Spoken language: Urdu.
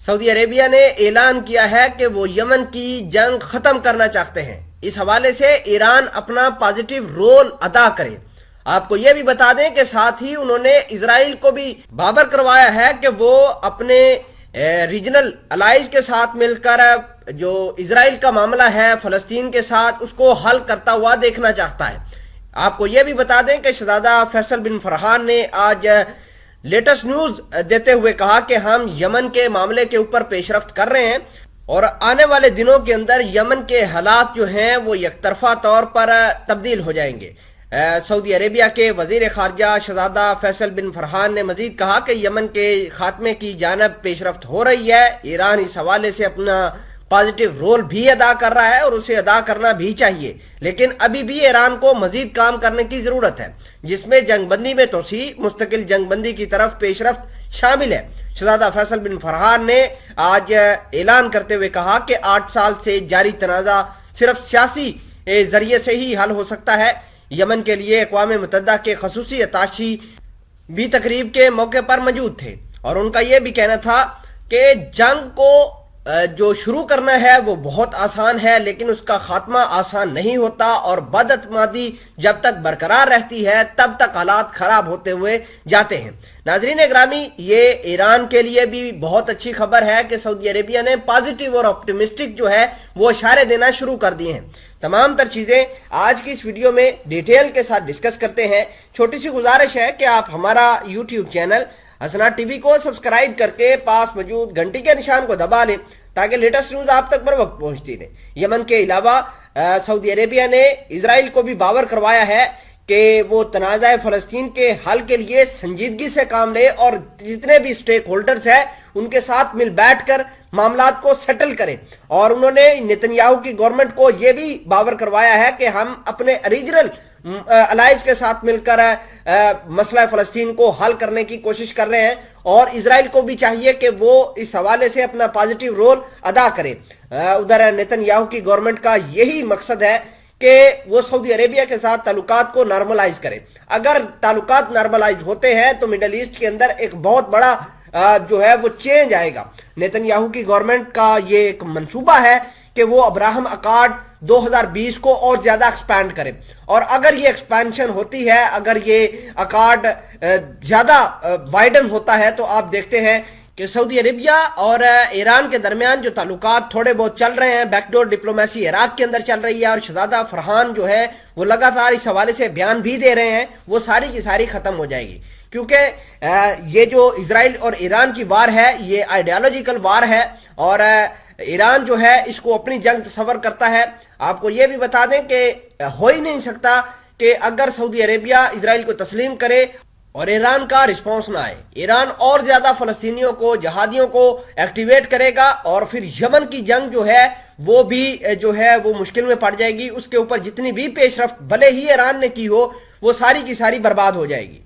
سعودی عربیہ نے اعلان کیا ہے کہ وہ یمن کی جنگ ختم کرنا چاہتے ہیں۔ اس حوالے سے ایران اپنا پازیٹیو رول ادا کرے۔ آپ کو یہ بھی بتا دیں کہ ساتھ ہی انہوں نے اسرائیل کو بھی بابر کروایا ہے کہ وہ اپنے ریجنل الائز کے ساتھ مل کر جو اسرائیل کا معاملہ ہے فلسطین کے ساتھ اس کو حل کرتا ہوا دیکھنا چاہتا ہے۔ آپ کو یہ بھی بتا دیں کہ شہزادہ فیصل بن فرحان نے آج لیٹسٹ نیوز دیتے ہوئے کہا کہ ہم یمن کے معاملے کے اوپر پیش رفت کر رہے ہیں اور آنے والے دنوں کے اندر یمن کے حالات جو ہیں وہ یک طرفہ طور پر تبدیل ہو جائیں گے۔ سعودی عربیہ کے وزیر خارجہ شہزادہ فیصل بن فرحان نے مزید کہا کہ یمن کے خاتمے کی جانب پیش رفت ہو رہی ہے۔ ایران اس حوالے سے اپنا پازیٹیو رول بھی ادا کر رہا ہے اور اسے ادا کرنا بھی چاہیے، لیکن ابھی بھی ایران کو مزید کام کرنے کی ضرورت ہے، جس میں جنگ بندی میں توسیع، مستقل جنگ بندی کی طرف پیش رفت شامل ہے۔ شہزادہ فیصل بن فرحان نے آج اعلان کرتے ہوئے کہا کہ 8 سال سے جاری تنازع صرف سیاسی ذریعے سے ہی حل ہو سکتا ہے۔ یمن کے لیے اقوام متحدہ کے خصوصی اتاشی بھی تقریب کے موقع پر موجود تھے اور ان کا یہ بھی کہنا تھا کہ جنگ کو جو شروع کرنا ہے وہ بہت آسان ہے، لیکن اس کا خاتمہ آسان نہیں ہوتا اور بدعتمادی جب تک برقرار رہتی ہے تب تک حالات خراب ہوتے ہوئے جاتے ہیں۔ ناظرین گرامی، یہ ایران کے لیے بھی بہت اچھی خبر ہے کہ سعودی عربیہ نے پازیٹیو اور آپٹیمسٹک جو ہے وہ اشارے دینا شروع کر دیے ہیں۔ تمام تر چیزیں آج کی اس ویڈیو میں ڈیٹیل کے ساتھ ڈسکس کرتے ہیں۔ چھوٹی سی گزارش ہے کہ آپ ہمارا یوٹیوب چینل حسنات ٹی وی کو سبسکرائب کر کے پاس موجود گھنٹی کے نشان کو دبا لیں تاکہ لیٹسٹ نیوز آپ تک بر وقت پہنچتی رہے۔ یمن کے علاوہ سعودی عربیہ نے اسرائیل کو بھی باور کروایا ہے کہ وہ تنازع فلسطین کے حل کے لیے سنجیدگی سے کام لے اور جتنے بھی سٹیک ہولڈرز ہیں ان کے ساتھ مل بیٹھ کر معاملات کو سیٹل کرے، اور انہوں نے نتنیاہو کی گورنمنٹ کو یہ بھی باور کروایا ہے کہ ہم اپنے ریجنل الائز کے ساتھ مل کر مسئلہ فلسطین کو حل کرنے کی کوشش کر رہے ہیں، اور اسرائیل کو بھی چاہیے کہ وہ اس حوالے سے اپنا پازیٹیو رول ادا کرے۔ ادھر نتنیاہو کی گورنمنٹ کا یہی مقصد ہے کہ وہ سعودی عربیہ کے ساتھ تعلقات کو نارملائز کرے۔ اگر تعلقات نارملائز ہوتے ہیں تو مڈل ایسٹ کے اندر ایک بہت بڑا جو ہے وہ چینج آئے گا۔ نتنیاہو کی گورنمنٹ کا یہ ایک منصوبہ ہے کہ وہ ابراہم اکارڈ 2020 کو اور زیادہ ایکسپینڈ کرے، اور اگر یہ ایکسپینشن ہوتی ہے، اگر یہ اکارڈ زیادہ وائڈن ہوتا ہے تو آپ دیکھتے ہیں کہ سعودی عربیہ اور ایران کے درمیان جو تعلقات تھوڑے بہت چل رہے ہیں، بیک ڈور ڈپلومیسی عراق کے اندر چل رہی ہے، اور شہزادہ فرحان جو ہے وہ لگاتار اس حوالے سے بیان بھی دے رہے ہیں، وہ ساری کی ساری ختم ہو جائے گی، کیونکہ یہ جو اسرائیل اور ایران کی وار ہے یہ آئیڈیالوجیکل وار ہے، اور ایران جو ہے اس کو اپنی جنگ تصور کرتا ہے۔ آپ کو یہ بھی بتا دیں کہ ہو ہی نہیں سکتا کہ اگر سعودی عربیہ اسرائیل کو تسلیم کرے اور ایران کا رسپانس نہ آئے، ایران اور زیادہ فلسطینیوں کو، جہادیوں کو ایکٹیویٹ کرے گا، اور پھر یمن کی جنگ جو ہے وہ بھی جو ہے وہ مشکل میں پڑ جائے گی۔ اس کے اوپر جتنی بھی پیش رفت بھلے ہی ایران نے کی ہو وہ ساری کی ساری برباد ہو جائے گی۔